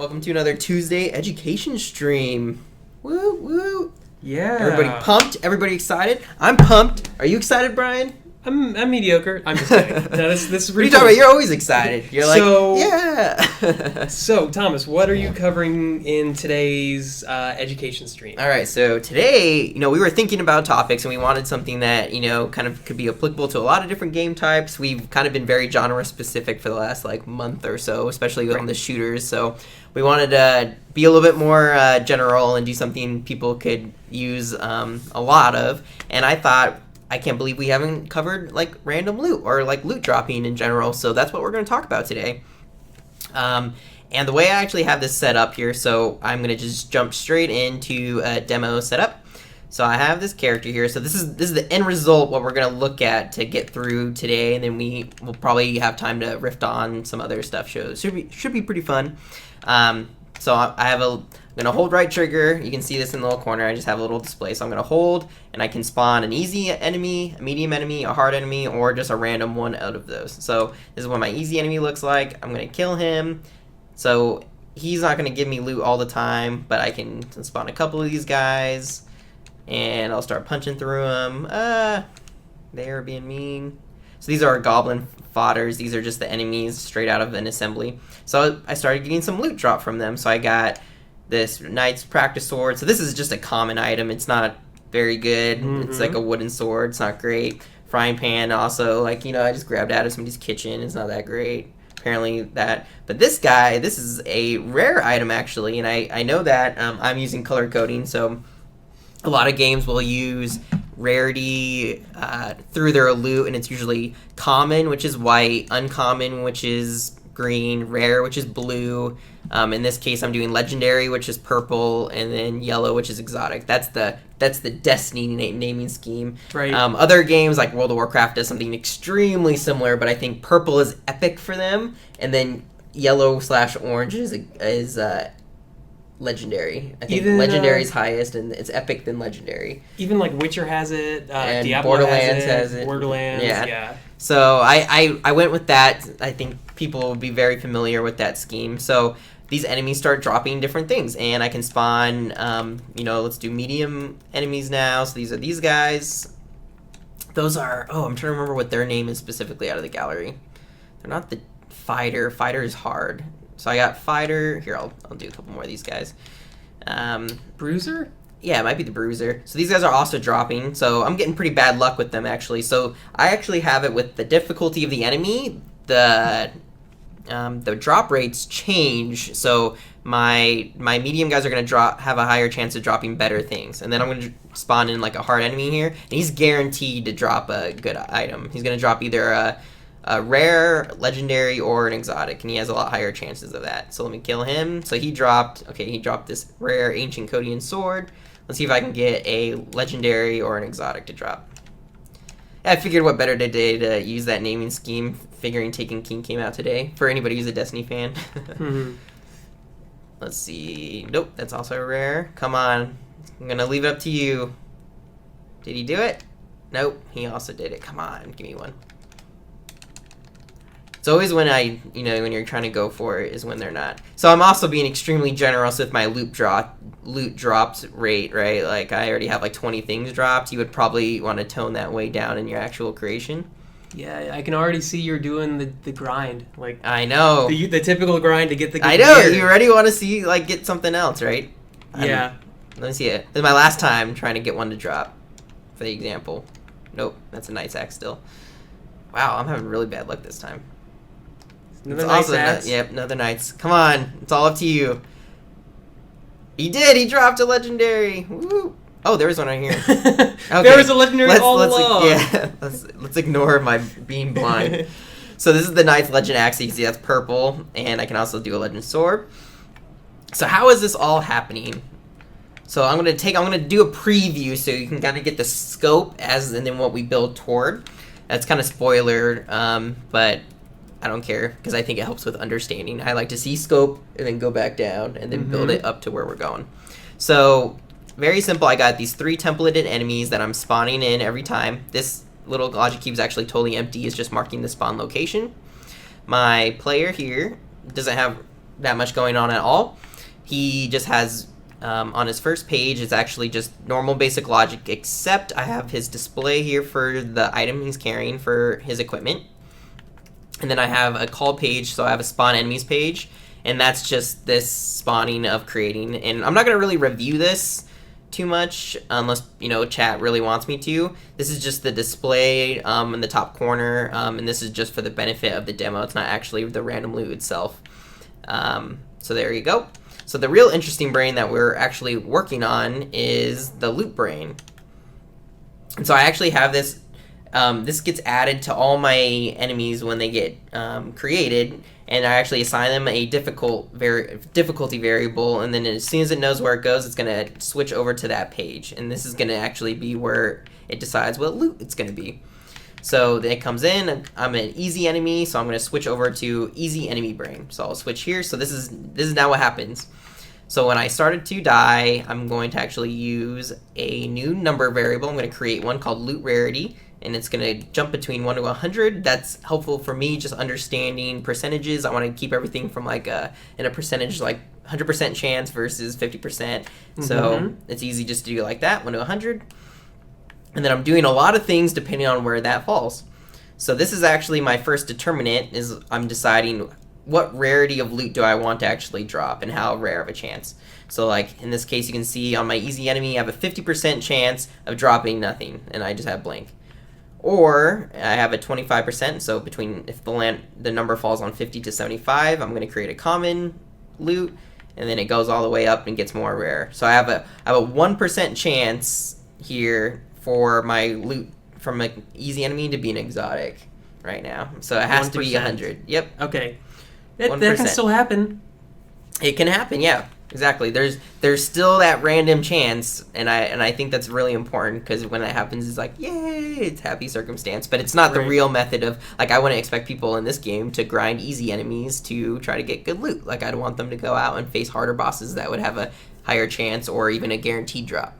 welcome to another Tuesday education stream. Woo, woo. Yeah. Everybody pumped? Everybody excited? I'm pumped. Are you excited, Brian? I'm mediocre. I'm just kidding. No, this is What are you talking about? You're always excited. You're like, So- yeah. So, Thomas, what are you covering in today's education stream? All right, so today, we were thinking about topics and we wanted something that, kind of could be applicable to a lot of different game types. We've kind of been very genre specific for the last month or so, especially on the shooters. So we wanted to be a little bit more general and do something people could use a lot of. And I thought, I can't believe we haven't covered random loot or loot dropping in general. So that's what we're going to talk about today. And the way I actually have this set up here, so I'm going to just jump straight into a demo setup. So I have this character here. So this is the end result, what we're going to look at to get through today. And then we'll probably have time to riff on some other stuff. Should be pretty fun. So I'm going to hold right trigger. You can see this in the little corner. I just have a little display. So I'm going to hold, and I can spawn an easy enemy, a medium enemy, a hard enemy, or just a random one out of those. So this is what my easy enemy looks like. I'm going to kill him. So he's not going to give me loot all the time, but I can spawn a couple of these guys, and I'll start punching through them. They're being mean. So these are goblin fodders. These are just the enemies straight out of an assembly. So I started getting some loot drop from them. So I got this knight's practice sword. So this is just a common item. It's not very good. Mm-hmm. It's like a wooden sword. It's not great. Frying pan also, I just grabbed out of somebody's kitchen. It's not that great. Apparently that. But this guy, this is a rare item actually. And I know that I'm using color coding. So a lot of games will use rarity through their loot, and it's usually common, which is white, uncommon, which is green, rare, which is blue. In this case, I'm doing legendary, which is purple, and then yellow, which is exotic. That's the Destiny naming scheme. Right. Other games like World of Warcraft does something extremely similar, but I think purple is epic for them, and then yellow/orange is legendary. I think legendary is highest, and it's epic then legendary. Even Witcher has it, and Diablo Borderlands has it. Borderlands, yeah. So I went with that. I think people will be very familiar with that scheme. So these enemies start dropping different things, and I can spawn, let's do medium enemies now. So these are these guys. Those are, I'm trying to remember what their name is specifically out of the gallery. They're not the fighter. Fighter is hard. So I got fighter. Here, I'll do a couple more of these guys. Bruiser? Yeah, it might be the bruiser. So these guys are also dropping. So I'm getting pretty bad luck with them, actually. So I actually have it with the difficulty of the enemy. The drop rates change. So my medium guys are going to have a higher chance of dropping better things. And then I'm going to spawn in a hard enemy here. And he's guaranteed to drop a good item. He's going to drop either a rare, legendary, or an exotic, and he has a lot higher chances of that. So let me kill him. So he dropped this rare ancient Codian sword. Let's see if I can get a legendary or an exotic to drop. I figured what better today to use that naming scheme, figuring Taken King came out today, for anybody who's a Destiny fan. Mm-hmm. Let's see. Nope, that's also rare. Come on. I'm going to leave it up to you. Did he do it? Nope, he also did it. Come on, give me one. It's always when when you're trying to go for it is when they're not. So I'm also being extremely generous with my loot drops rate, right? I already have 20 things dropped. You would probably want to tone that way down in your actual creation. Yeah, I can already see you're doing the grind. I know. The typical grind to get the good I know. gear. You already want to see, get something else, right? Yeah. Let me see it. This is my last time trying to get one to drop, for the example. Nope, that's a Knight's Axe still. Wow, I'm having really bad luck this time. Another Knight's Axe? Yep, another Knight's. Come on, it's all up to you. He did. He dropped a legendary. Woo! Oh, there was one right here. Okay. There was a legendary all along. Yeah, let's ignore my being blind. So this is the Knight's Legend Axe. You can see that's purple, and I can also do a Legend Sword. So how is this all happening? So I'm gonna do a preview so you can kind of get the scope and then what we build toward. That's kind of spoiler, but I don't care because I think it helps with understanding. I like to see scope and then go back down and then build it up to where we're going. So very simple. I got these 3 templated enemies that I'm spawning in every time. This little logic cube is actually totally empty. It's just marking the spawn location. My player here doesn't have that much going on at all. He just has on his first page, it's actually just normal basic logic, except I have his display here for the item he's carrying for his equipment. And then I have a call page, so I have a spawn enemies page, and that's just this spawning of creating. And I'm not going to really review this too much unless, chat really wants me to. This is just the display in the top corner, and this is just for the benefit of the demo. It's not actually the random loot itself. So there you go. So the real interesting brain that we're actually working on is the loot brain. And so I actually have this. This gets added to all my enemies when they get created, and I actually assign them a difficulty variable, and then as soon as it knows where it goes, it's going to switch over to that page, and this is going to actually be where it decides what loot it's going to be. So then it comes in, I'm an easy enemy, so I'm going to switch over to easy enemy brain. So I'll switch here. So this is now what happens. So when I started to die, I'm going to actually use a new number variable. I'm going to create one called loot rarity, and it's going to jump between 1 to 100. That's helpful for me just understanding percentages. I want to keep everything from in a percentage, like 100% chance versus 50%. So it's easy just to do it like that, 1 to 100. And then I'm doing a lot of things depending on where that falls. So this is actually my first determinant, is I'm deciding what rarity of loot do I want to actually drop and how rare of a chance. So like in this case, you can see on my easy enemy, I have a 50% chance of dropping nothing, and I just have blank. Or I have a 25%, so if the number falls on 50 to 75, I'm going to create a common loot, and then it goes all the way up and gets more rare. So I have a 1% chance here for my loot from an easy enemy to be an exotic right now. So it has 1%. To be 100. Yep. Okay. That can still happen. It can happen, yeah. Exactly. There's still that random chance, and I think that's really important, because when that happens, it's like, yay, it's happy circumstance. But it's not the real method of, like, I wouldn't expect people in this game to grind easy enemies to try to get good loot. Like, I'd want them to go out and face harder bosses that would have a higher chance or even a guaranteed drop.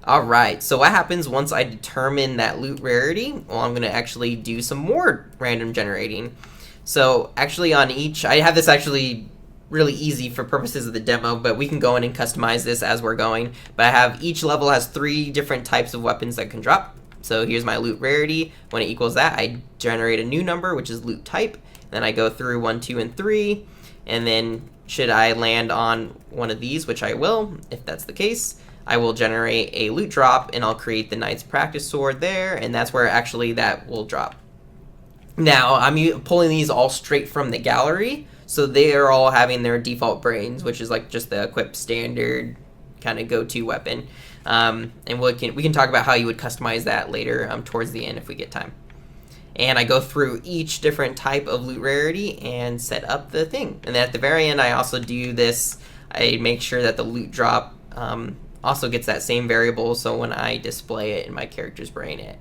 Alright, so what happens once I determine that loot rarity? Well, I'm going to actually do some more random generating. So, actually on each, I have this actually really easy for purposes of the demo, but we can go in and customize this as we're going. But I have, each level has 3 different types of weapons that can drop. So here's my loot rarity. When it equals that, I generate a new number, which is loot type. Then I go through 1, 2, and 3. And then should I land on one of these, which I will, if that's the case, I will generate a loot drop, and I'll create the Knight's Practice Sword there, and that's where actually that will drop. Now, I'm pulling these all straight from the gallery, so they are all having their default brains, which is like just the equip standard kind of go-to weapon. And we can talk about how you would customize that later towards the end if we get time. And I go through each different type of loot rarity and set up the thing. And then at the very end, I also do this. I make sure that the loot drop also gets that same variable, so when I display it in my character's brain,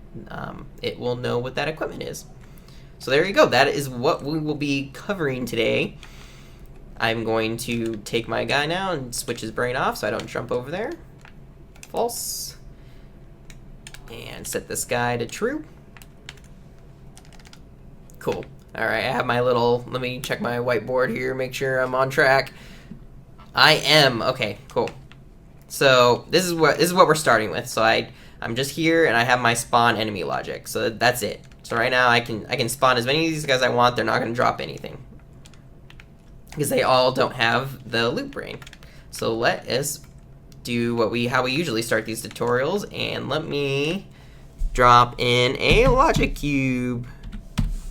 it will know what that equipment is. So there you go. That is what we will be covering today. I'm going to take my guy now and switch his brain off so I don't jump over there. False. And set this guy to true. Cool. Alright, I have my little, let me check my whiteboard here, make sure I'm on track. I am. Okay, cool. So this is what we're starting with. So I'm just here and I have my spawn enemy logic. So that's it. So right now I can spawn as many of these guys I want. They're not going to drop anything, because they all don't have the loot brain. So let us do how we usually start these tutorials, and let me drop in a logic cube.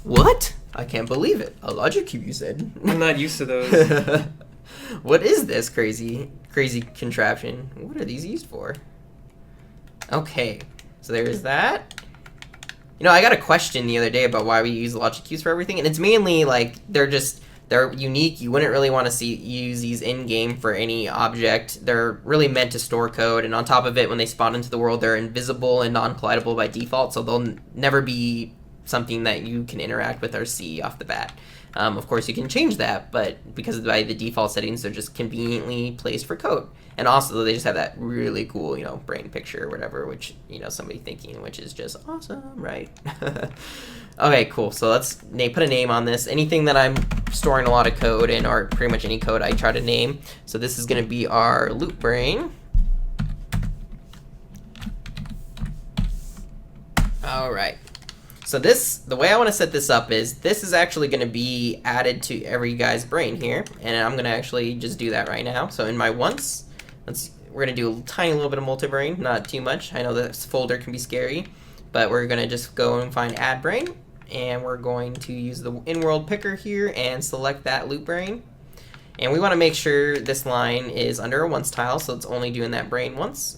What? I can't believe it. A logic cube, you said. I'm not used to those. What is this crazy contraption? What are these used for? Okay, so there's that. I got a question the other day about why we use logic cubes for everything, and it's mainly like they're unique. You wouldn't really want to use these in-game for any object. They're really meant to store code, and on top of it, when they spawn into the world, they're invisible and non-collidable by default, so they'll never be something that you can interact with or see off the bat. Of course, you can change that, but because by the default settings, they're just conveniently placed for code. And also, they just have that really cool, brain picture or whatever, which, somebody thinking, which is just awesome, right? Okay, cool. So let's put a name on this. Anything that I'm storing a lot of code in, or pretty much any code I try to name. So this is going to be our loot brain. All right. So the way I want to set this up is this is actually going to be added to every guy's brain here, and I'm going to actually just do that right now. So in my once, we're going to do a tiny little bit of multi-brain, not too much. I know this folder can be scary, but we're going to just go and find add brain, and we're going to use the in-world picker here and select that loot brain. And we want to make sure this line is under a once tile, so it's only doing that brain once.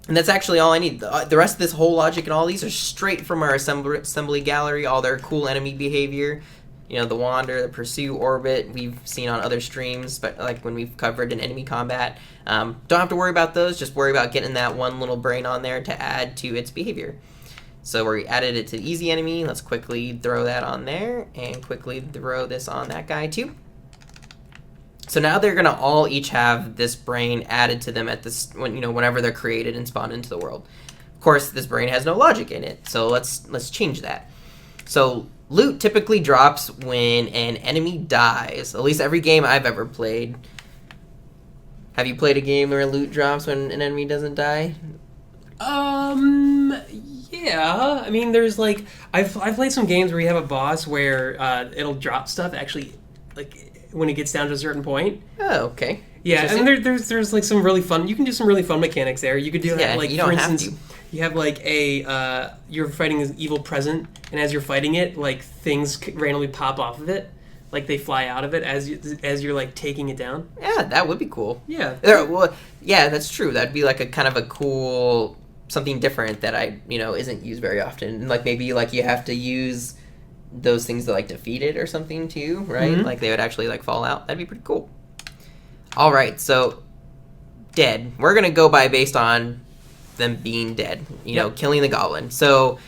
And that's actually all I need. The rest of this whole logic and all these are straight from our assembly gallery, all their cool enemy behavior. The wander, the pursue, orbit, we've seen on other streams, but like when we've covered an enemy combat. Don't have to worry about those, just worry about getting that one little brain on there to add to its behavior. So we added it to easy enemy. Let's quickly throw that on there, and quickly throw this on that guy too. So now they're gonna all each have this brain added to them at this whenever they're created and spawned into the world. Of course, this brain has no logic in it, so let's change that. So loot typically drops when an enemy dies. At least every game I've ever played. Have you played a game where loot drops when an enemy doesn't die? Yeah. I mean, there's like I've played some games where you have a boss where it'll drop stuff actually, like when it gets down to a certain point. Oh, okay. Yeah, and there's like some really fun. You can do some really fun mechanics there. You could do that, like, for instance, you have like you're fighting an evil present, and as you're fighting it, like things randomly pop off of it, like they fly out of it as you're like taking it down. Yeah, that would be cool. Yeah. Well, yeah, that's true. That'd be like a kind of a cool something different that isn't used very often. Like maybe like you have to use those things to like defeat it or something too, right? Mm-hmm. Like they would actually like fall out. That'd be pretty cool. All right, so dead. We're gonna go based on them being dead. Killing the goblin. So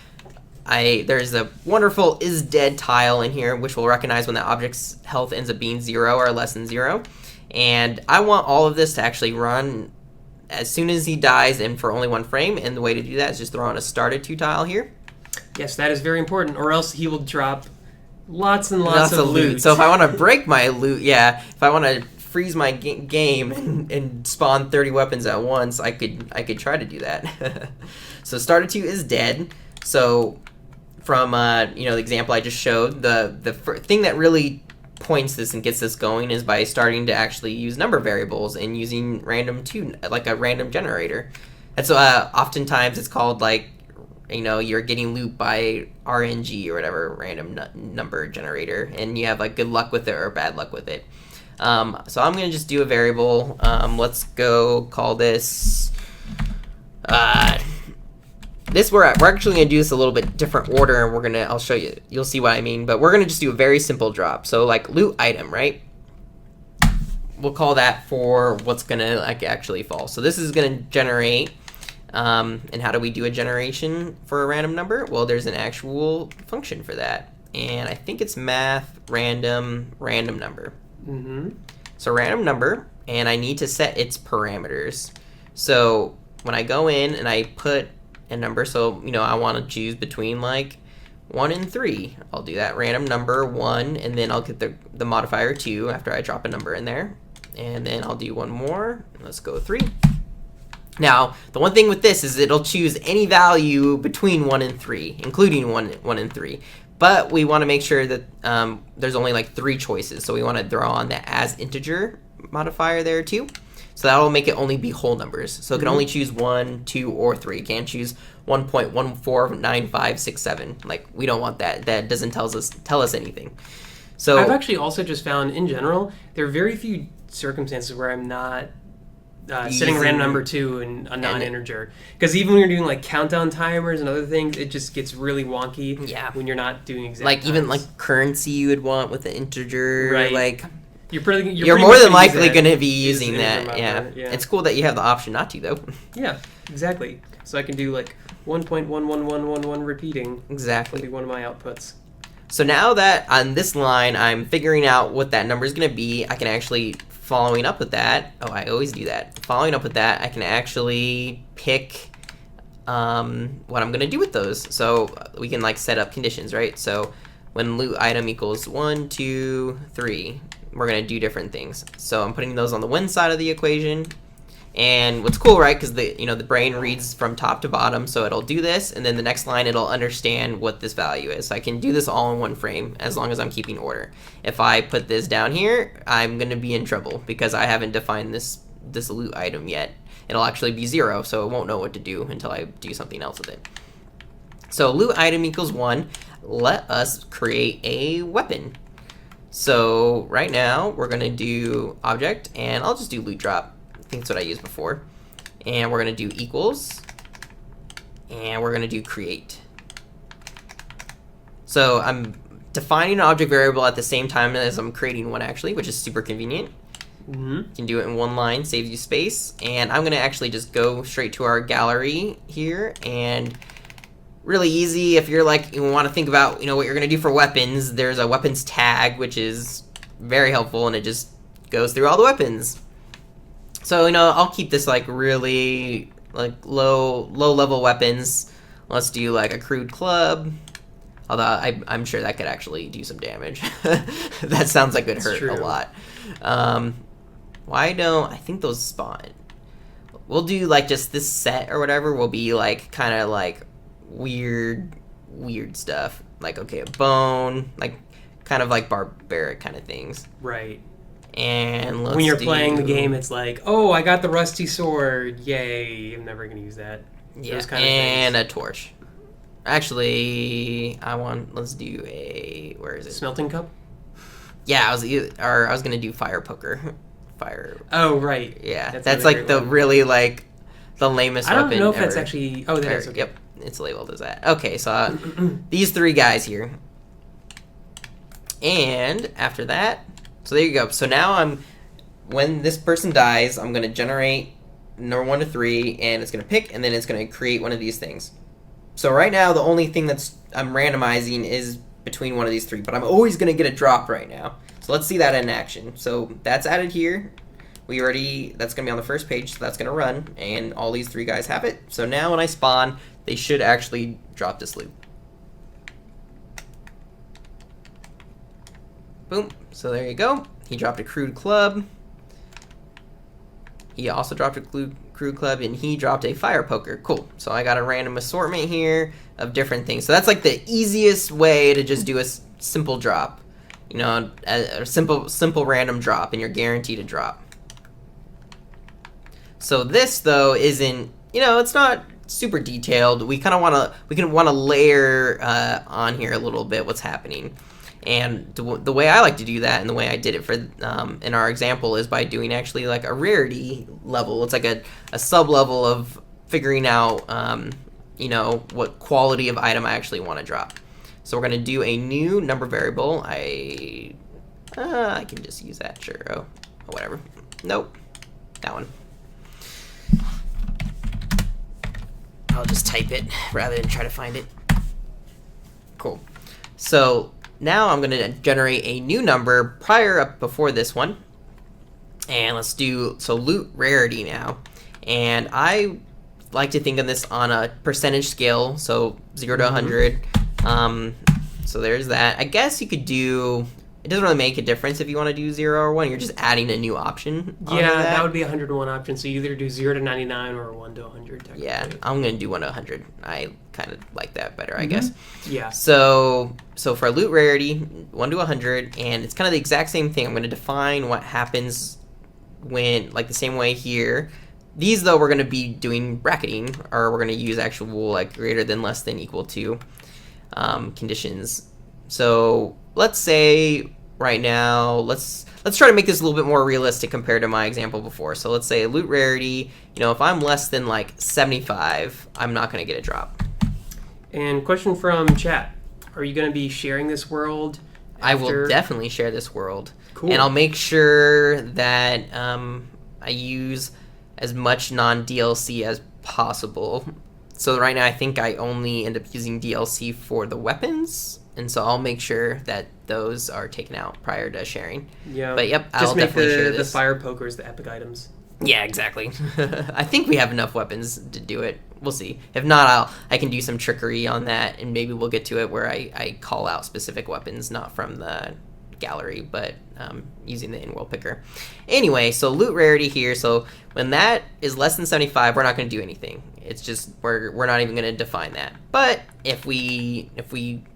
there's a wonderful is dead tile in here, which will recognize when the object's health ends up being 0 or less than 0. And I want all of this to actually run as soon as he dies and for only 1 frame. And the way to do that is just throw on a started to tile here. Yes, that is very important, or else he will drop lots and lots of loot. So if I want to break my loot, if I want to freeze my game and spawn 30 weapons at once, I could try to do that. So started to is dead. So from the example I just showed, the thing that really points this and gets this going is by starting to actually use number variables and using random like a random generator. And so oftentimes it's called like you're getting loot by RNG or whatever, random number generator, and you have like good luck with it or bad luck with it. So I'm gonna just do a variable. Let's go call this we're actually gonna do this a little bit different order, and I'll show you, you'll see what I mean, but we're gonna just do a very simple drop. So like loot item, right? We'll call that for what's gonna like actually fall. So this is gonna generate. And how do we do a generation for a random number? Well, there's an actual function for that, and I think it's math random number. Mm-hmm. So random number, and I need to set its parameters. So when I go in and I put a number, so I want to choose between like 1 and 3. I'll do that random number 1, and then I'll get the modifier 2 after I drop a number in there, and then I'll do one more. Let's go 3. Now, the one thing with this is it'll choose any value between 1 and 3, including 1 and 3. But we want to make sure that there's only like 3 choices. So we want to throw on the as integer modifier there too. So that'll make it only be whole numbers. So it can only choose 1, 2, or 3. It can't choose 1.149567. Like, we don't want that. That doesn't tell us anything. So I've actually also just found, in general, there are very few circumstances where I'm not setting random number 2 in a non-integer, because even when you're doing like countdown timers and other things, it just gets really wonky. When you're not doing exact like times. Even like currency you would want with the integer, right? Like you're more than likely going to be using that. Yeah, It's cool that you have the option not to though. Yeah, exactly. So I can do like 1.11111 repeating. Exactly. Would be one of my outputs. So now that on this line I'm figuring out what that number is going to be, I can actually, following up with that, I always do that. Following up with that, I can actually pick what I'm going to do with those. So we can like set up conditions, right? So when loot item equals 1, 2, 3, we're going to do different things. So I'm putting those on the win side of the equation. And what's cool, right, because the brain reads from top to bottom, so it'll do this, and then the next line it'll understand what this value is. So I can do this all in one frame as long as I'm keeping order. If I put this down here, I'm going to be in trouble because I haven't defined this loot item yet. It'll actually be 0, so it won't know what to do until I do something else with it. So loot item equals 1. Let us create a weapon. So right now we're going to do object, and I'll just do loot drop. I think that's what I used before. And we're going to do equals, and we're going to do create. So I'm defining an object variable at the same time as I'm creating one, actually, which is super convenient. You can do it in one line, saves you space. And I'm going to actually just go straight to our gallery here, and really easy if you're like, you want to think about, what you're going to do for weapons. There's a weapons tag, which is very helpful, and it just goes through all the weapons. So, I'll keep this like really like low level weapons. Let's do like a crude club. Although I'm sure that could actually do some damage. That sounds like it hurt a lot. I think those spawn. We'll do like just this set or whatever will be like kind of like weird stuff. Like, okay, a bone, like kind of like barbaric kind of things. Right. And when you're playing the game, it's like, oh, I got the rusty sword. Yay. I'm never going to use that. Yeah, and a torch. Actually, let's do where is it? Smelting cup? Yeah, I was going to do fire poker. Fire. Oh, right. Yeah, that's like the really like the lamest weapon I don't know if ever. that's actually... Oh, that is, okay. Yep, it's labeled as that. Okay, so these 3 guys here. And after that... So there you go. So now when this person dies, I'm going to generate number 1 to 3, and it's going to pick, and then it's going to create one of these things. So right now, the only thing I'm randomizing is between one of these 3, but I'm always going to get a drop right now. So let's see that in action. So that's added here. That's going to be on the first page, so that's going to run, and all these 3 guys have it. So now when I spawn, they should actually drop this loot. Boom. So there you go. He dropped a crude club. He also dropped a crude club, and he dropped a fire poker. Cool. So I got a random assortment here of different things. So that's like the easiest way to just do a simple drop. A simple random drop, and you're guaranteed a drop. So this though isn't, it's not super detailed. We kind of want to layer on here a little bit what's happening. And the way I like to do that, and the way I did it for in our example, is by doing actually like a rarity level. It's like a sub level of figuring out what quality of item I actually want to drop. So we're going to do a new number variable. I can just use that, sure. Oh, whatever. Nope, that one. I'll just type it rather than try to find it. Cool. So now I'm going to generate a new number before this one. And let's do, loot rarity now. And I like to think of this on a percentage scale, so 0 to 100. So there's that. I guess you could do, it doesn't really make a difference if you want to do 0 or 1. You're just adding a new option. Yeah, that would be a 101 option. So you either do 0 to 99 or 1 to 100. Yeah, I'm going to do 1 to 100. I kind of like that better, I guess. Yeah. So for loot rarity, 1 to 100, and it's kind of the exact same thing. I'm going to define what happens when, like the same way here. These, though, we're going to be doing bracketing, or we're going to use actual, like, greater than, less than, equal to conditions. So let's say right now, let's try to make this a little bit more realistic compared to my example before. So let's say loot rarity, if I'm less than like 75, I'm not going to get a drop. And question from chat. Are you going to be sharing this world after? I will definitely share this world. Cool. And I'll make sure that I use as much non-DLC as possible. So right now I think I only end up using DLC for the weapons, and so I'll make sure that those are taken out prior to sharing. Yeah. But yep, I'll definitely share this. The fire pokers, the epic items. Yeah, exactly. I think we have enough weapons to do it. We'll see. If not, I can do some trickery on that, and maybe we'll get to it where I call out specific weapons, not from the gallery, but using the in-world picker. Anyway, so loot rarity here. So when that is less than 75, we're not going to do anything. It's just we're not even going to define that. But if we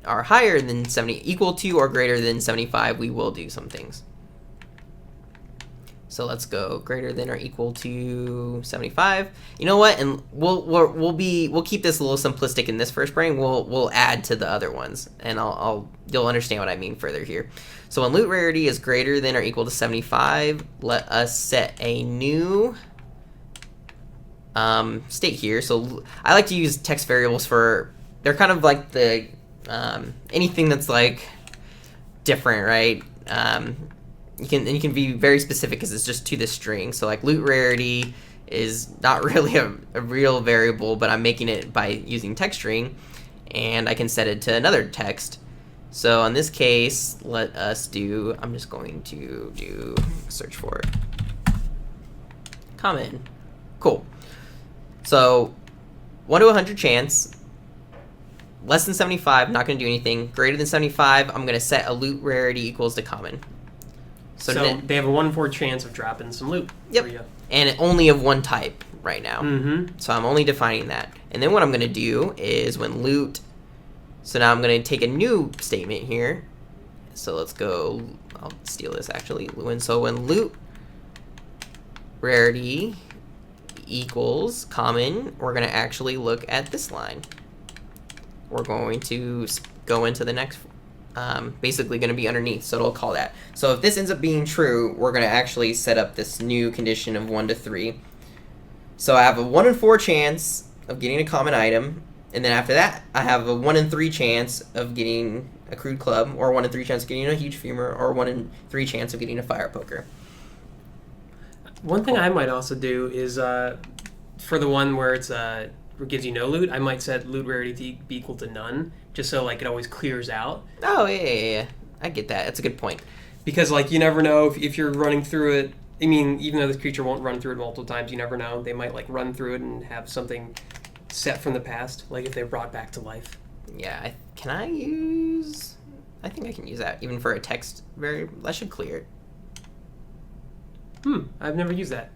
are higher than 70, equal to or greater than 75, we will do some things. So let's go greater than or equal to 75. You know what? And we'll keep this a little simplistic in this first brain. We'll add to the other ones, and you'll understand what I mean further here. So when loot rarity is greater than or equal to 75, let us set a new state here. So I like to use text variables they're kind of like the anything that's like different, right? You can be very specific because it's just to the string. So like loot rarity is not really a real variable, but I'm making it by using text string, and I can set it to another text. So in this case, let us I'm just going to do search for common. Cool. So 1 to 100 chance. Less than 75, not going to do anything. Greater than 75, I'm going to set a loot rarity equals to common. So they have a 1 in 4 chance of dropping some loot. Yep. For you. And only of one type right now. Mm-hmm. So I'm only defining that. And then what I'm going to do is when loot... So now I'm going to take a new statement here. So let's go... I'll steal this actually. So when loot rarity equals common, we're going to actually look at this line. We're going to go into the next... basically going to be underneath, so it'll call that. So if this ends up being true, we're going to actually set up this new condition of 1 to 3. So I have a 1 in 4 chance of getting a common item, and then after that, I have a 1 in 3 chance of getting a crude club, or 1 in 3 chance of getting a huge femur, or 1 in 3 chance of getting a fire poker. One thing I might also do is for the one where it's gives you no loot, I might set loot rarity to be equal to none, just so like it always clears out. Oh yeah. I get that. That's a good point. Because like you never know if you're running through it. I mean, even though this creature won't run through it multiple times, you never know. They might like run through it and have something set from the past, like if they're brought back to life. Yeah. I think I can use that even for a text variable. I should clear it. I've never used that.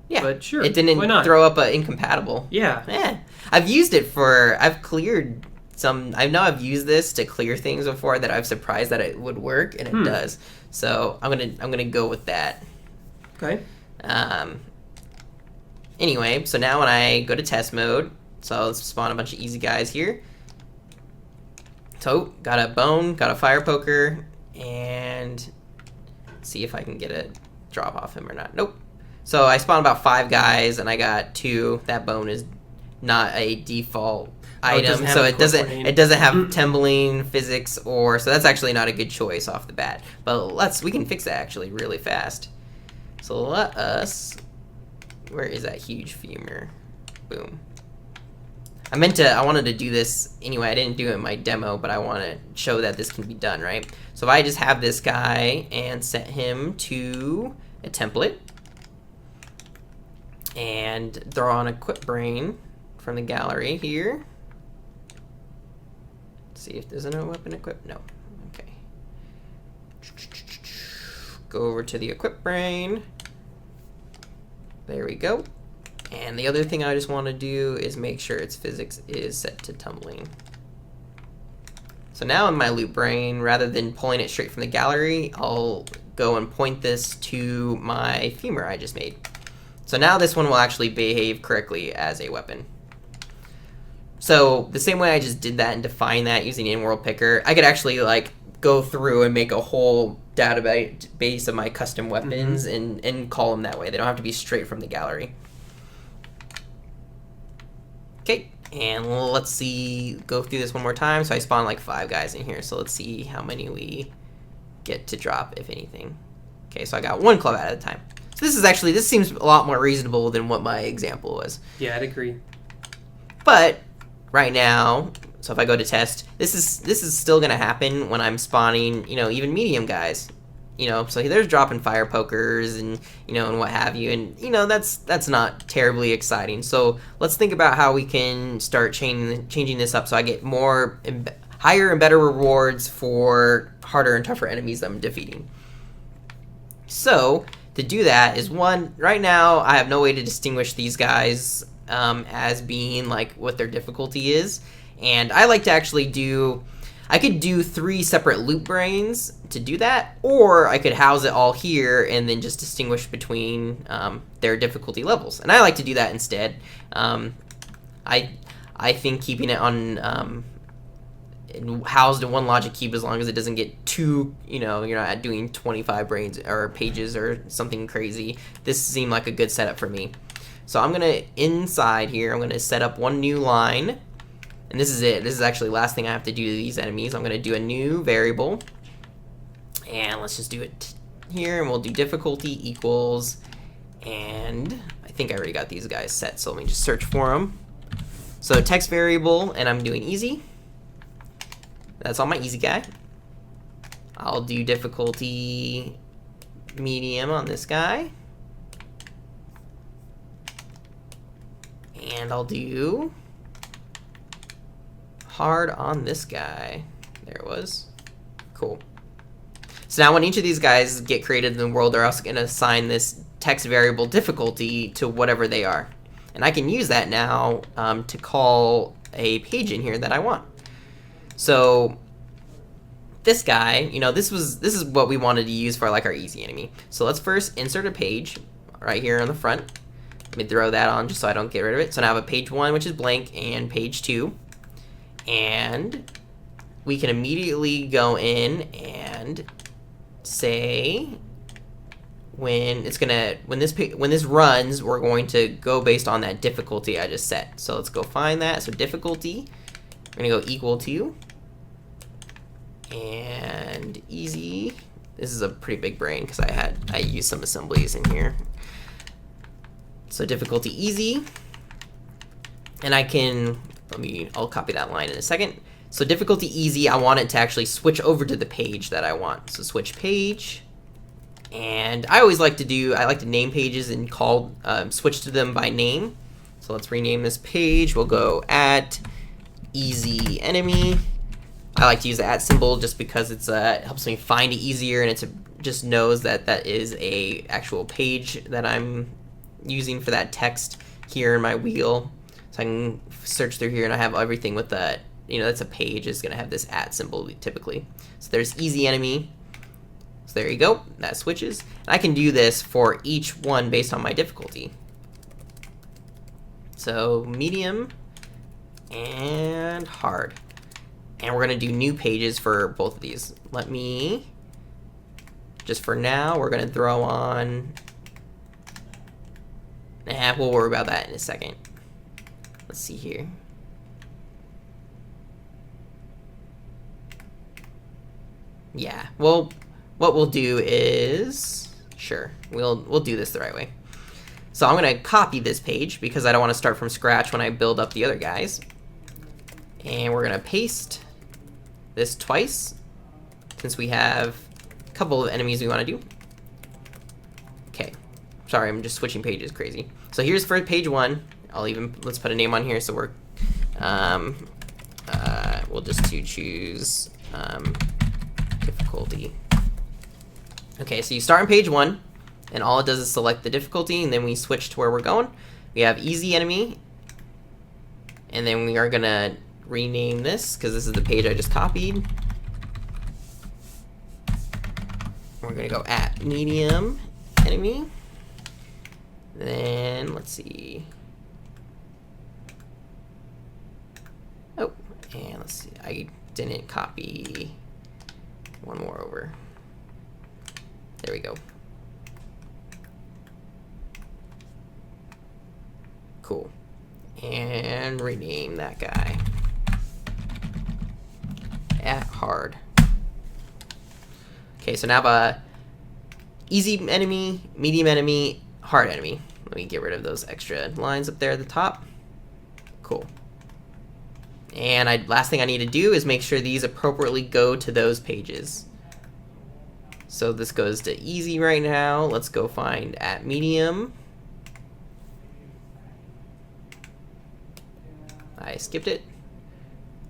Yeah, but sure. It didn't throw up a incompatible. Yeah. I've used it I've cleared some. I know I've used this to clear things before that I've surprised that it would work, and it does. So I'm gonna go with that. Okay. Anyway, so now when I go to test mode, so let's spawn a bunch of easy guys here. So got a bone, got a fire poker, and see if I can get a drop off him or not. Nope. So I spawned about 5 guys, and I got 2. That bone is not a default item, so it doesn't have tumbling physics, so that's actually not a good choice off the bat. But we can fix that actually really fast. So let us. Where is that huge femur? Boom. I wanted to do this anyway. I didn't do it in my demo, but I want to show that this can be done, right? So if I just have this guy and set him to a template, and throw on Equip Brain from the gallery here. See if there's no weapon equipped. No. Okay. Go over to the Equip Brain. There we go. And the other thing I just want to do is make sure its physics is set to tumbling. So now in my loot brain, rather than pulling it straight from the gallery, I'll go and point this to my femur I just made. So now this one will actually behave correctly as a weapon. So the same way I just did that and defined that using in-world picker, I could actually like go through and make a whole database of my custom weapons and call them that way. They don't have to be straight from the gallery. Okay, and let's see, go through this one more time. So I spawned like 5 guys in here. So let's see how many we get to drop, if anything. Okay, so I got 1 club at a time. So this seems a lot more reasonable than what my example was. Yeah, I'd agree. But right now, so if I go to test, this is still gonna happen when I'm spawning, you know, even medium guys. You know, so there's dropping fire pokers and, you know, and what have you, and, you know, that's not terribly exciting. So let's think about how we can start changing this up so I get more higher and better rewards for harder and tougher enemies I'm defeating. So to do that is, one, right now I have no way to distinguish these guys as being like what their difficulty is, and I like to actually I could do 3 separate loop brains to do that, or I could house it all here and then just distinguish between their difficulty levels. And I like to do that instead. I think keeping it on housed in one logic cube, as long as it doesn't get too, you know, you're not doing 25 brains or pages or something crazy. This seemed like a good setup for me. So I'm gonna, inside here, I'm gonna set up one new line. And this is it. This is actually the last thing I have to do to these enemies. I'm going to do a new variable. And let's just do it here. And we'll do difficulty equals. And I think I already got these guys set. So let me just search for them. So text variable. And I'm doing easy. That's on my easy guy. I'll do difficulty medium on this guy. And I'll do hard on this guy. There it was. Cool. So now when each of these guys get created in the world, they're also going to assign this text variable difficulty to whatever they are. And I can use that now to call a page in here that I want. So this guy, you know, this is what we wanted to use for like our easy enemy. So let's first insert a page right here on the front. Let me throw that on just so I don't get rid of it. So now I have a page 1, which is blank, and page 2. And we can immediately go in and say when this runs, we're going to go based on that difficulty I just set. So let's go find that. So difficulty, we're gonna go equal to, and easy. This is a pretty big brain because I used some assemblies in here. So difficulty easy, and I'll copy that line in a second. So difficulty easy, I want it to actually switch over to the page that I want. So switch page, and I always like to name pages and switch to them by name. So let's rename this page. We'll go at easy enemy. I like to use the at symbol just because it helps me find it easier, and it just knows that that is a actual page that I'm using for that text here in my wheel. So I can search through here and I have everything with that, you know, that's a page is going to have this at symbol typically. So there's easy enemy. So there you go. That switches. And I can do this for each one based on my difficulty. So medium and hard. And we're going to do new pages for both of these. Just for now, we're going to throw on, we'll worry about that in a second. Let's see here. Yeah, well, what we'll do is, sure, we'll do this the right way. So I'm gonna copy this page because I don't want to start from scratch when I build up the other guys. And we're gonna paste this twice since we have a couple of enemies we want to do. Okay, sorry, I'm just switching pages crazy. So here's for page 1. Let's put a name on here. So we're we'll just choose difficulty. Okay, so you start on page 1, and all it does is select the difficulty, and then we switch to where we're going. We have easy enemy, and then we are gonna rename this because this is the page I just copied. We're gonna go at medium enemy. Then let's see. Oh, and let's see. I didn't copy one more over. There we go. Cool. And rename that guy at hard. Okay, so now I have a easy enemy, medium enemy, hard enemy. Let me get rid of those extra lines up there at the top. Cool. And last thing I need to do is make sure these appropriately go to those pages. So this goes to easy right now. Let's go find at medium. I skipped it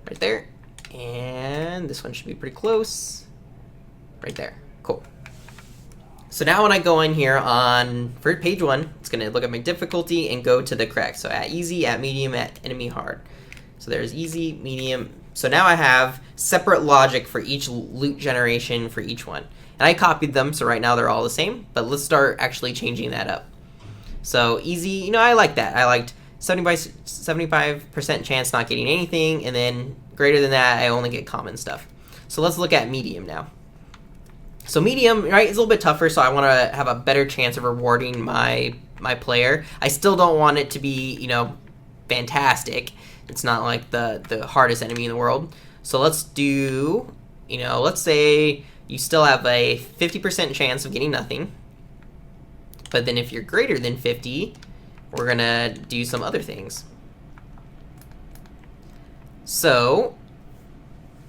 right there. And this one should be pretty close. Right there. Cool. So now when I go in here for page 1, it's going to look at my difficulty and go to the correct. So at easy, at medium, at enemy hard. So there's easy, medium. So now I have separate logic for each loot generation for each one. And I copied them, so right now they're all the same. But let's start actually changing that up. So easy, I like that. I liked 75% chance not getting anything, and then greater than that, I only get common stuff. So let's look at medium now. So medium, right, is a little bit tougher, so I want to have a better chance of rewarding my player. I still don't want it to be, fantastic. It's not like the hardest enemy in the world. So let's do, let's say you still have a 50% chance of getting nothing. But then if you're greater than 50, we're going to do some other things. So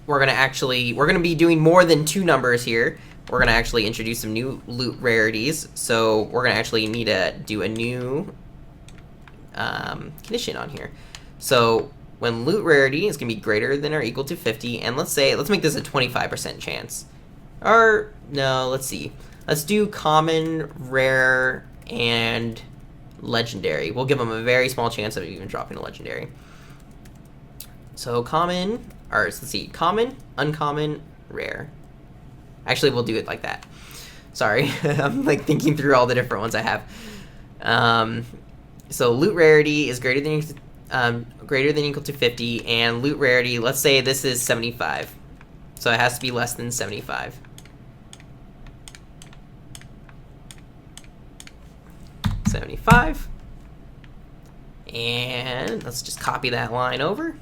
we're going to be doing more than 2 numbers here. We're going to actually introduce some new loot rarities. So we're going to actually need to do a new condition on here. So when loot rarity is going to be greater than or equal to 50, and let's make this a 25% chance. Or, no, let's see. Let's do common, rare, and legendary. We'll give them a very small chance of even dropping a legendary. So common, let's see, common, uncommon, rare. Actually, we'll do it like that. Sorry, I'm thinking through all the different ones I have. So loot rarity is greater than equal to 50, and loot rarity, let's say this is 75. So it has to be less than 75. And let's just copy that line over,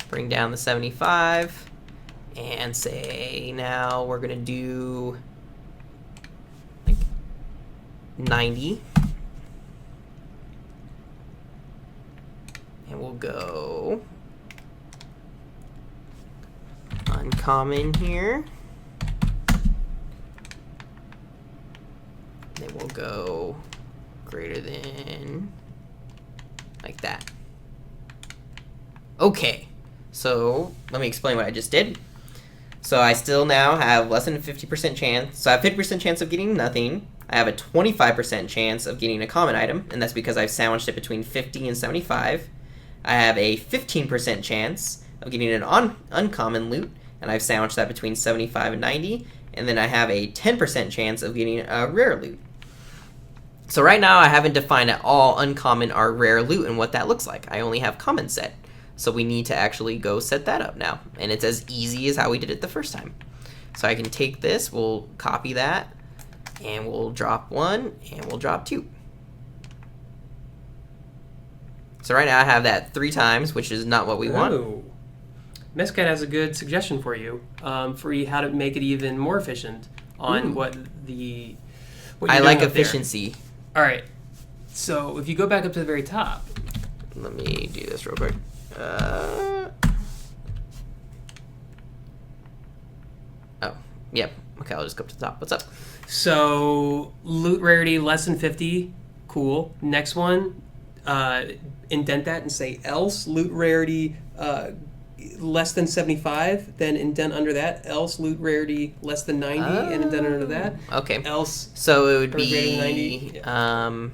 bring down the 75, and say now we're gonna do 90, and we'll go uncommon here. Then we'll go greater than, like that. Okay, so let me explain what I just did. So I still now have less than a 50% chance. So I have 50% chance of getting nothing. I have a 25% chance of getting a common item, and that's because I've sandwiched it between 50 and 75. I have a 15% chance of getting an uncommon loot, and I've sandwiched that between 75 and 90. And then I have a 10% chance of getting a rare loot. So right now I haven't defined at all uncommon or rare loot and what that looks like. I only have common set. So we need to actually go set that up now. And it's as easy as how we did it the first time. So I can take this, we'll copy that, and we'll drop 1, and we'll drop 2. So right now I have that 3 times, which is not what we want. Mescat has a good suggestion for you, how to make it even more efficient on what you're I like efficiency. All right. So if you go back up to the very top. Let me do this real quick. Yep. Okay, I'll just go up to the top. What's up? So loot rarity less than 50. Cool. Next one, indent that and say else loot rarity less than 75. Then indent under that else loot rarity less than 90 and indent under that. Okay. Else. So it would be greater than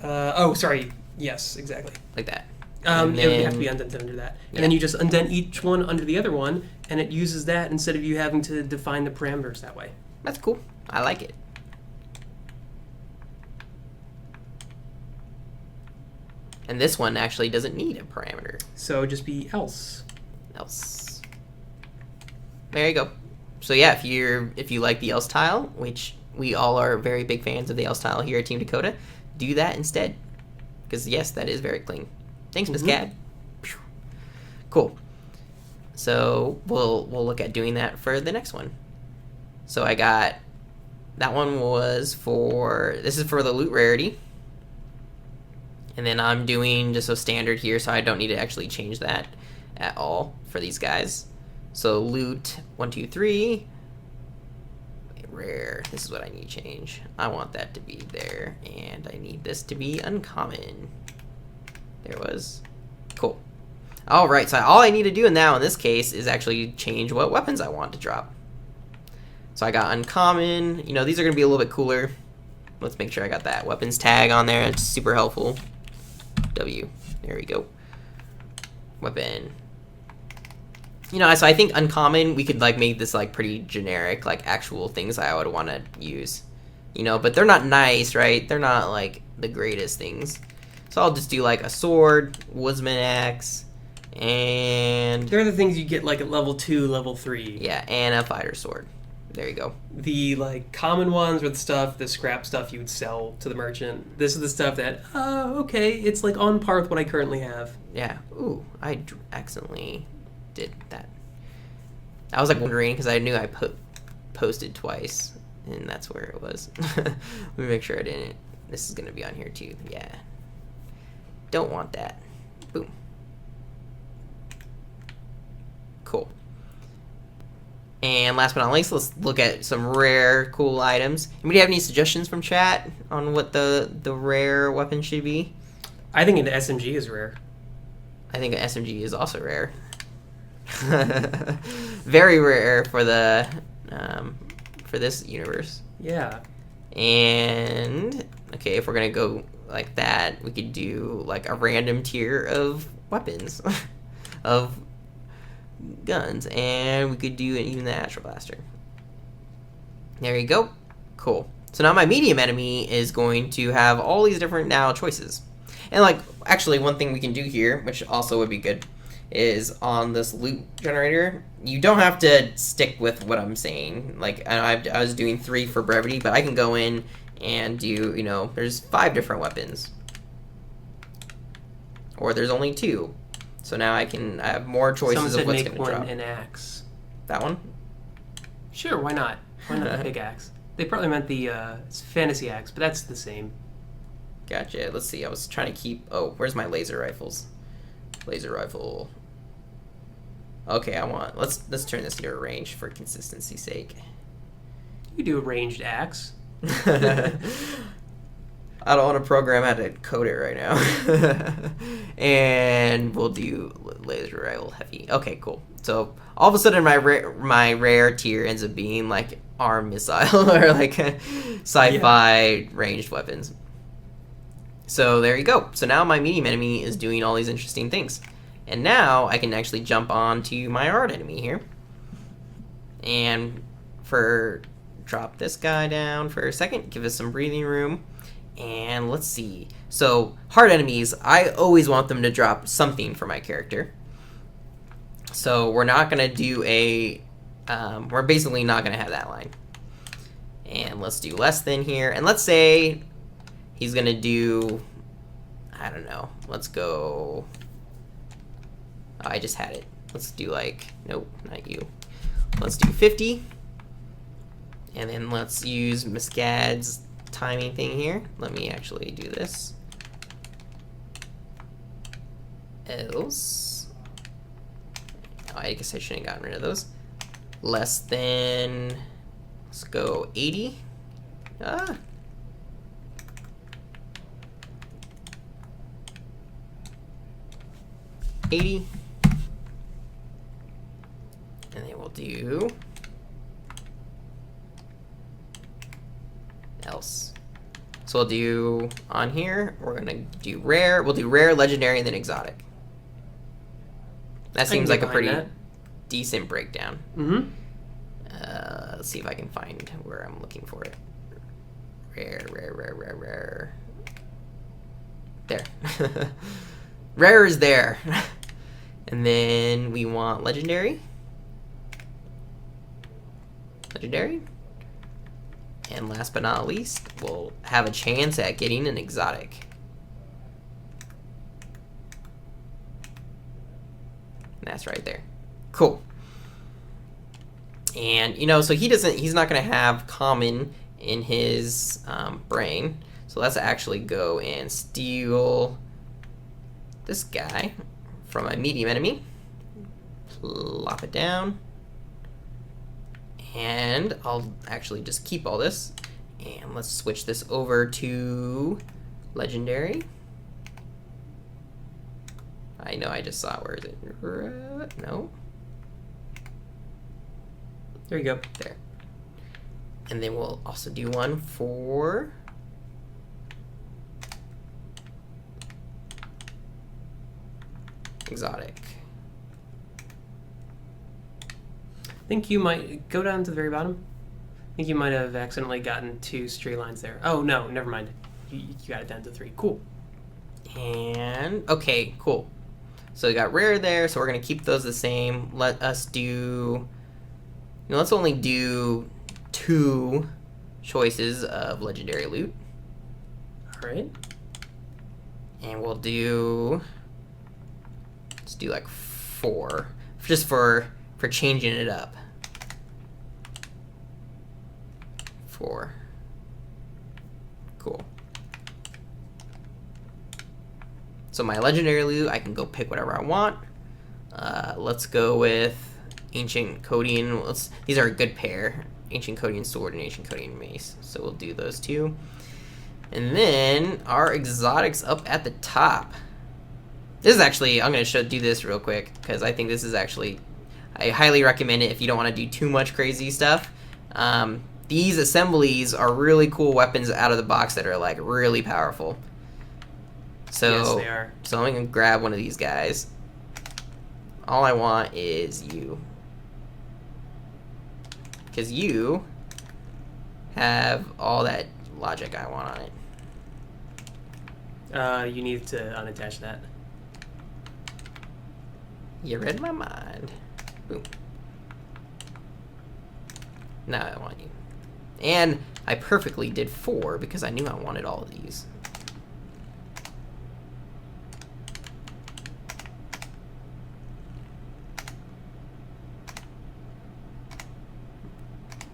90. Sorry. Yes, exactly. Like that. It would have to be indented under that. And then you just indent each one under the other one, and it uses that instead of you having to define the parameters that way. That's cool. I like it. And this one actually doesn't need a parameter. So just be else. Else. There you go. So yeah, if you like the else tile, which we all are very big fans of the else tile here at Team Dakota, do that instead. Because yes, that is very clean. Thanks, Ms. Cad. Cool. So we'll look at doing that for the next one. So I got that one was this is for the loot rarity. And then I'm doing just a standard here, so I don't need to actually change that at all for these guys. So loot 1, 2, 3. Rare. This is what I need to change. I want that to be there, and I need this to be uncommon. There it was. Cool. All right, so all I need to do now in this case is actually change what weapons I want to drop. So I got uncommon. You know, these are going to be a little bit cooler. Let's make sure I got that weapons tag on there. It's super helpful. W. There we go. Weapon. You know, so I think uncommon, we could like make this like pretty generic, like actual things I would want to use. You know, but they're not nice, right? They're not like the greatest things. So I'll just do like a sword, woodsman axe, and they're the things you get like at level 2, level 3. Yeah, and a fighter sword. There you go. The like common ones are the scrap stuff you would sell to the merchant. This is the stuff that, okay, it's like on par with what I currently have. Yeah. Ooh, I accidentally did that. I was like wondering because I knew I posted twice, and that's where it was. Let me make sure I didn't. This is gonna be on here too. Yeah. Don't want that. Boom. Cool. And last but not least, let's look at some rare, cool items. Anybody have any suggestions from chat on what the rare weapon should be? I think an SMG is rare. I think an SMG is also rare. Very rare for the for this universe. Yeah. And okay, if we're gonna go like that, we could do like a random tier of weapons, of guns, and we could do even the Astral Blaster. There you go. Cool. So now my medium enemy is going to have all these different now choices. And like, actually, one thing we can do here, which also would be good, is on this loot generator, you don't have to stick with what I'm saying. Like, I was doing 3 for brevity, but I can go in and do, you know, there's 5 different weapons. Or there's only 2. So now I have more choices of what's going to drop. Someone said make one an axe. That one? Sure, why not? Why not the big axe? They probably meant the fantasy axe, but that's the same. Gotcha. Let's see. I was trying to keep... Oh, where's my laser rifles? Laser rifle. Okay, let's turn this into a range for consistency's sake. You do a ranged axe. I don't want to program how to code it right now. And we'll do laser rifle heavy. Okay, cool. So all of a sudden my rare tier ends up being like arm missile or like sci-fi ranged weapons. So there you go. So now my medium enemy is doing all these interesting things. And now I can actually jump on to my hard enemy here. And drop this guy down for a second, give us some breathing room. And let's see. So hard enemies, I always want them to drop something for my character. So we're not going to do we're basically not going to have that line. And let's do less than here. And let's say he's going to do, I don't know, let's go, oh, I just had it. Let's do like, nope, not you. Let's do 50. And then let's use Muscad's timing thing here. Let me actually do this. Else. Oh, I guess I shouldn't have gotten rid of those. Less than, let's go 80. 80. And then we'll do else. So we'll do on here, we're gonna do rare, we'll do rare, legendary, and then exotic. That seems like a pretty decent breakdown. Mm-hmm. Let's see if I can find where I'm looking for it. Rare. There. Rare is there. And then we want legendary. And last but not least, we'll have a chance at getting an exotic. And that's right there. Cool. And, you know, so he's not going to have common in his brain. So So let's actually go and steal this guy from a medium enemy. Plop it down. And I'll actually just keep all this. And let's switch this over to legendary. I know I just saw it. Where is it? No. There you go. There. And then we'll also do one for exotic. I think you might go down to the very bottom. I think you might have accidentally gotten 2 straight lines there. Oh, no, never mind. You got it down to 3. Cool. And, okay, cool. So we got rare there, so we're going to keep those the same. Let us do, let's only do 2 choices of legendary loot. All right. And we'll do, let's do like 4, just for changing it up. 4. Cool. So my legendary loot, I can go pick whatever I want. Let's go with Ancient Codian. These are a good pair. Ancient Codian Sword and Ancient Codian Mace. So we'll do those 2. And then our exotics up at the top. This is actually, I'm going to do this real quick because I think this is actually, I highly recommend it if you don't want to do too much crazy stuff. These assemblies are really cool weapons out of the box that are like really powerful. So, yes, they are. So I'm going to grab one of these guys. All I want is you. Because you have all that logic I want on it. You need to unattach that. You read my mind. Boom. Now I want you. And I perfectly did 4 because I knew I wanted all of these.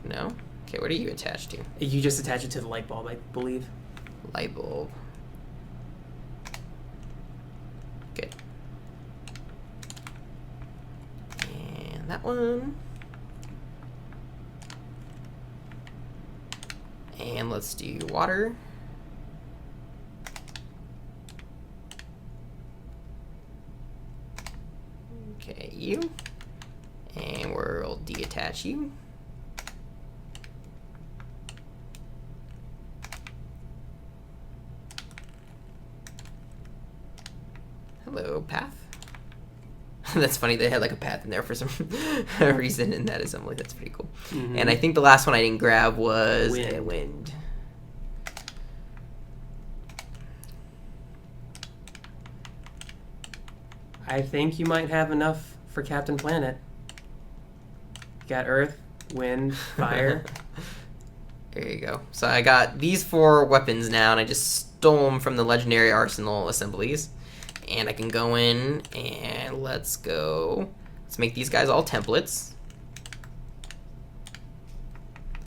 No? Okay, what are you attached to? You just attach it to the light bulb, I believe. Light bulb. Good. And that one. And let's do water. Okay, you. And we'll deattach you. Hello, path. That's funny, they had like a path in there for some reason in that assembly. That's pretty cool. Mm-hmm. And I think the last one I didn't grab was wind. I think you might have enough for Captain Planet. You got earth, wind, fire. There you go. So I got these 4 weapons now, and I just stole them from the legendary arsenal assemblies. And I can go in and let's make these guys all templates.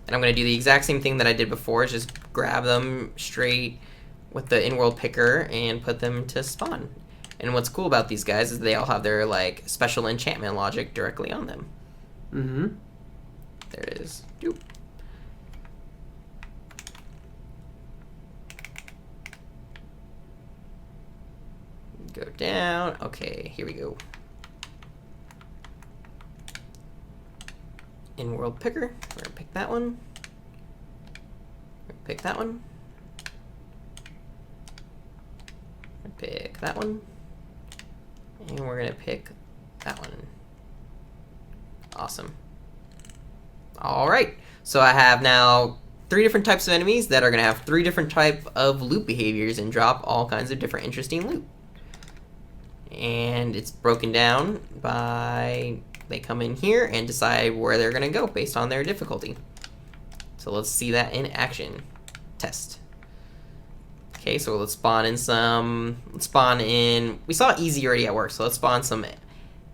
And I'm going to do the exact same thing that I did before, is just grab them straight with the in-world picker and put them to spawn. And what's cool about these guys is they all have their like special enchantment logic directly on them. Mm-hmm. There it is. Doop. Go down. Okay, here we go. In-world picker. We're gonna pick that one. Pick that one. Pick that one. And we're gonna pick that one. Awesome. Alright, so I have now 3 different types of enemies that are gonna have 3 different type of loot behaviors and drop all kinds of different interesting loot. And it's broken down by, they come in here and decide where they're gonna go based on their difficulty. So let's see that in action. Test. Okay, so let's spawn in we saw easy already at work, so let's spawn some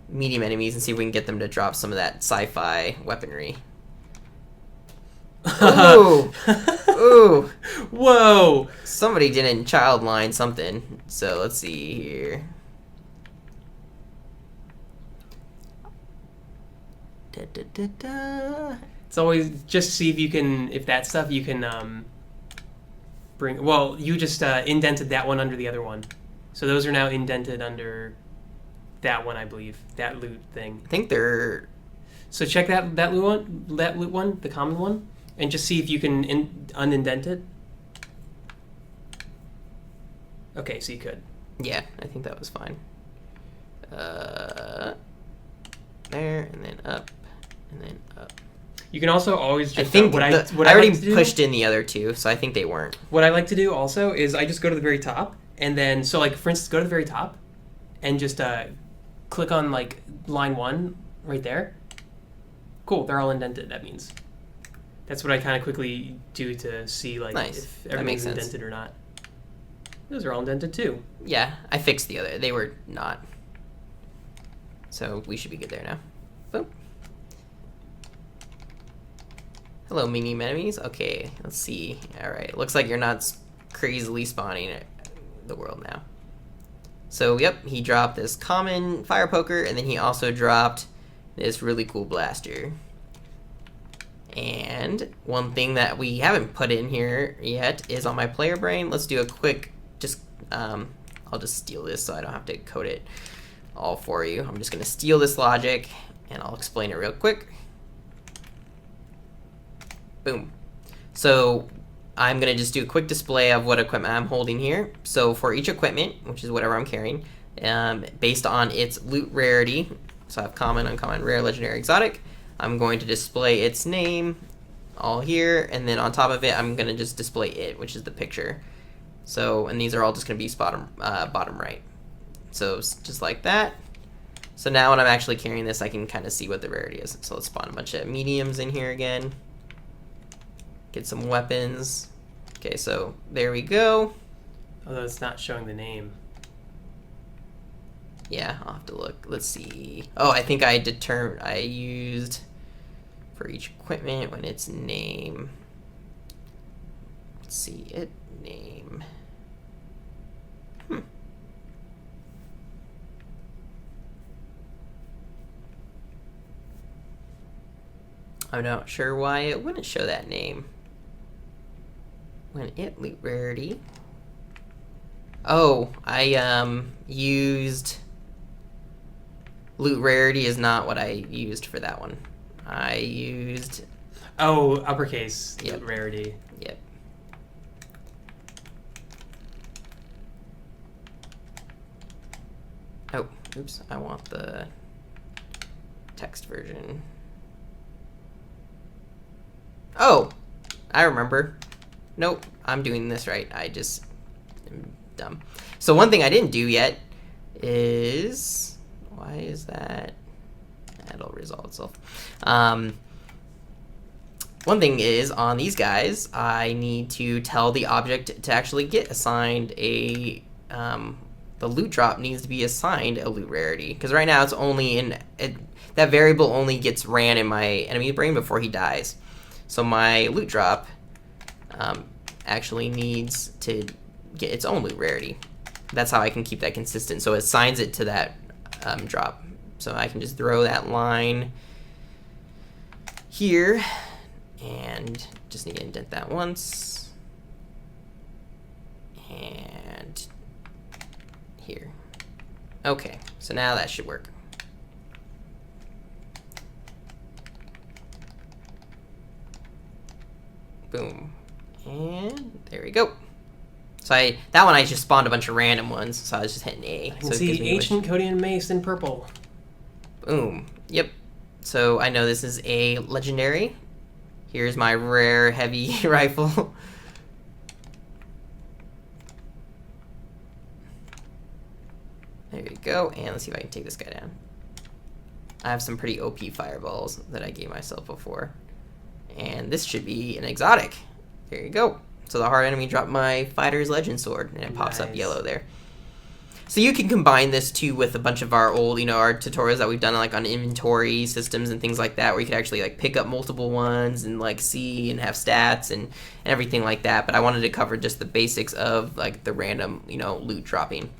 medium enemies and see if we can get them to drop some of that sci-fi weaponry. Ooh. Ooh. Whoa. Somebody didn't child line something. So let's see here. Da, da, da, da. It's always just see if you can, if that stuff you can bring. Well, you just indented that one under the other one. So those are now indented under that one, I believe. That loot thing. I think they're... So check that loot one, the common one, and just see if you can unindent it. Okay, so you could. Yeah, I think that was fine. There, and then up, and then up. You can also always just... I think I already pushed in the other two, so I think they weren't. What I like to do also is I just go to the very top, and then, so like, for instance, go to the very top, and just click on, like, line 1 right there. Cool, they're all indented, that means. That's what I kind of quickly do to see, like, nice. if everything's indented or not. Those are all indented, too. Yeah, I fixed the other. They were not. So we should be good there now. Boom. Hello, mini enemies. Okay, let's see. All right, looks like you're not crazily spawning the world now. So, yep, he dropped this common fire poker, and then he also dropped this really cool blaster. And one thing that we haven't put in here yet is on my player brain. Let's do a quick, I'll just steal this so I don't have to code it all for you. I'm just going to steal this logic, and I'll explain it real quick. Boom. So I'm going to just do a quick display of what equipment I'm holding here. So for each equipment, which is whatever I'm carrying, based on its loot rarity, so I have common, uncommon, rare, legendary, exotic, I'm going to display its name all here, and then on top of it, I'm going to just display it, which is the picture. So, and these are all just going to be bottom right. So just like that. So now when I'm actually carrying this, I can kind of see what the rarity is. So let's spawn a bunch of mediums in here again. Get some weapons. Okay, so there we go. Although it's not showing the name. Yeah, I'll have to look. Let's see. Oh, I think I used for each equipment when it's name. Let's see it name. I'm not sure why it wouldn't show that name. When it loot rarity. Oh, I used loot rarity is not what I used for that one. I used uppercase yep. Loot rarity. Yep. Oh, oops, I want the text version. Oh, I remember. Nope, I'm doing this right. I just am dumb. So one thing I didn't do yet is... Why is that? That'll resolve itself. One thing is, on these guys, I need to tell the object to actually get assigned a... the loot drop needs to be assigned a loot rarity. Because right now it's only in... that variable only gets ran in my enemy's brain before he dies. So my loot drop actually needs to get its own loot rarity. That's how I can keep that consistent. So it assigns it to that drop. So I can just throw that line here and just need to indent that once. And here. Okay, so now that should work. Boom. And there we go. So that one I just spawned a bunch of random ones, so I was just hitting A. I can see Ancient Codian Mace in purple. Boom. Yep. So I know this is a legendary. Here's my rare heavy rifle. There you go. And let's see if I can take this guy down. I have some pretty OP fireballs that I gave myself before. And this should be an exotic. There you go. So the hard enemy dropped my fighter's legend sword, and it pops up yellow there. So you can combine this too with a bunch of our old, our tutorials that we've done like on inventory systems and things like that, where you could actually like pick up multiple ones and like see and have stats and everything like that. But I wanted to cover just the basics of like the random, loot dropping.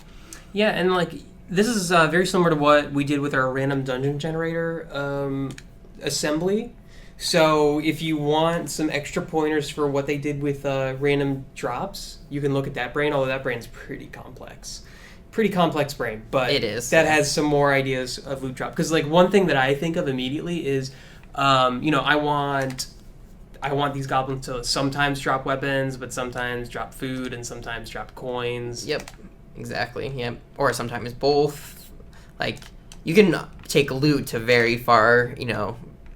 Yeah, and like this is very similar to what we did with our random dungeon generator assembly. So if you want some extra pointers for what they did with random drops, you can look at that brain, although that brain's pretty complex. Pretty complex brain, but it is. That has some more ideas of loot drop. Because like one thing that I think of immediately is, I want these goblins to sometimes drop weapons, but sometimes drop food, and sometimes drop coins. Yep, exactly. Yep, or sometimes both. Like you can take loot to very far,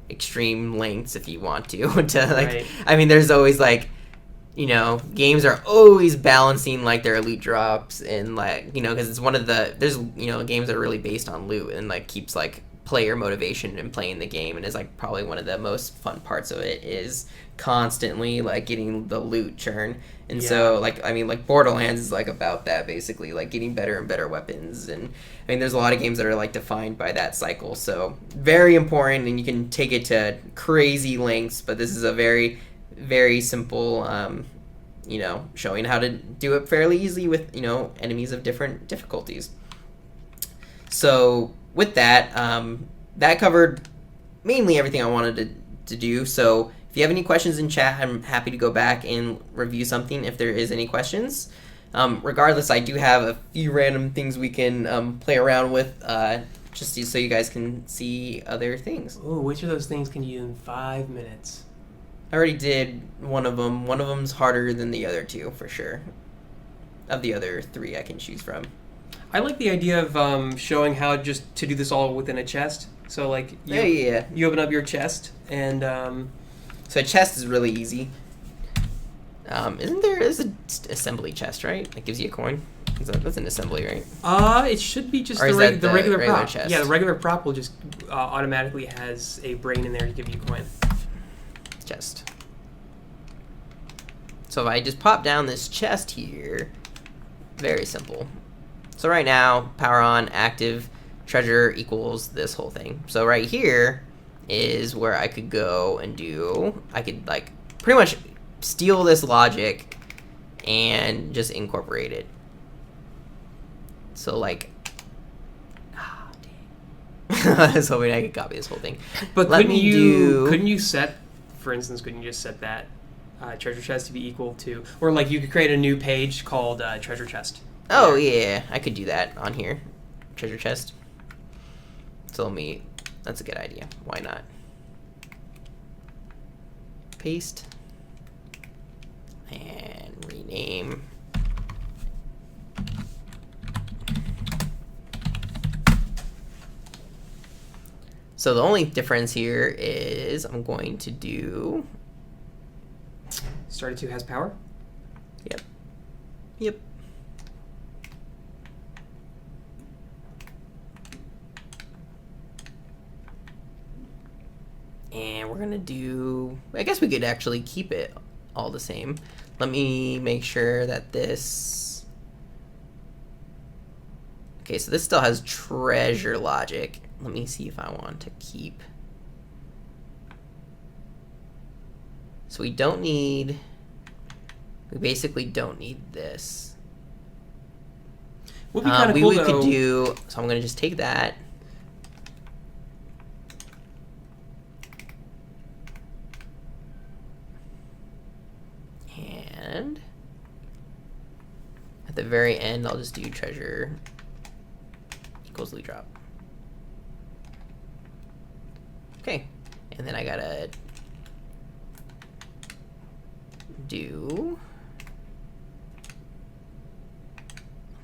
extreme lengths if you want to. Right. I mean, there's always like. Games are always balancing like their loot drops and like, because it's one of there's, games that are really based on loot and like keeps like player motivation in playing the game, and is like probably one of the most fun parts of it is constantly like getting the loot churn. And so like, I mean, like Borderlands is like about that basically, like getting better and better weapons. And I mean, there's a lot of games that are like defined by that cycle. So very important, and you can take it to crazy lengths, but this is a very simple, showing how to do it fairly easily with, enemies of different difficulties. So with that, that covered mainly everything I wanted to do. So if you have any questions in chat, I'm happy to go back and review something if there is any questions. Regardless, I do have a few random things we can play around with, just so you guys can see other things. Oh, which of those things can you do in 5 minutes? I already did one of them. One of them's harder than the other two, for sure. Of the other three I can choose from. I like the idea of showing how just to do this all within a chest. So, like, you open up your chest, and... So a chest is really easy. There's an assembly chest, right? That gives you a coin? That's an assembly, right? It should be just the regular prop. chest? Yeah, the regular prop will just automatically has a brain in there to give you a coin. Chest. So if I just pop down this chest here, very simple. So right now, power on, active, treasure equals this whole thing. So right here is where I could go and I could like pretty much steal this logic and just incorporate it. So like, dang. I was hoping I could copy this whole thing. But couldn't you set, for instance, couldn't you just set that treasure chest to be equal to, or like you could create a new page called treasure chest? Oh yeah, I could do that on here, treasure chest. So that's a good idea. Why not? Paste and rename. So the only difference here is I'm going to do... Started 2 has power? Yep. And we're going to do... I guess we could actually keep it all the same. Let me make sure that this... Okay, so this still has treasure logic. Let me see if I want to keep... So we basically don't need this. Would be kind of cool, we could do... So I'm going to just take that. And at the very end, I'll just do treasure equals loot drop. Okay, and then I gotta do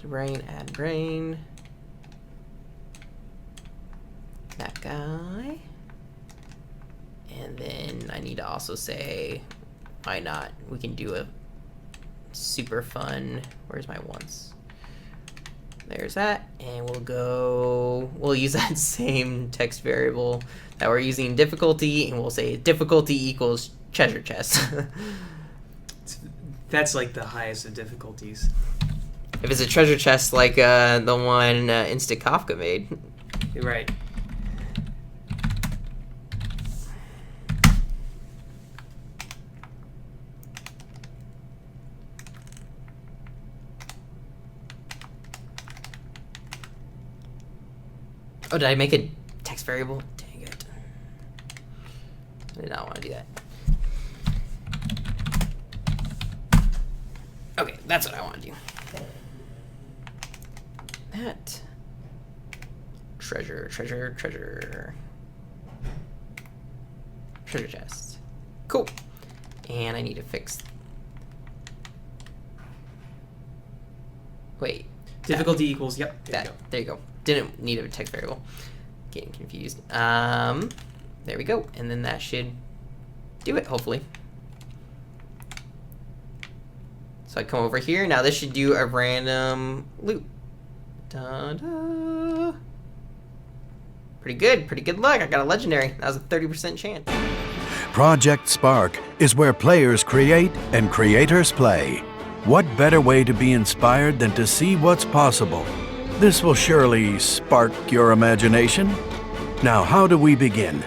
brain, add brain, that guy, and then I need to also say, why not? We can do a super fun, where's my once? There's that, and we'll use that same text variable that we're using difficulty, and we'll say difficulty equals treasure chest. That's like the highest of difficulties. if it's a treasure chest like the one Instant Kafka made. You're right. Oh, did I make a text variable? Dang it. I did not want to do that. Okay, that's what I want to do. That. Treasure chest. Cool. And I need to fix... Wait. Difficulty equals, yep. There you go. Didn't need a text variable. Getting confused. There we go. And then that should do it, hopefully. So I come over here. Now this should do a random loop. Da-da. Pretty good luck. I got a legendary. That was a 30% chance. Project Spark is where players create and creators play. What better way to be inspired than to see what's possible? This will surely spark your imagination. Now, how do we begin?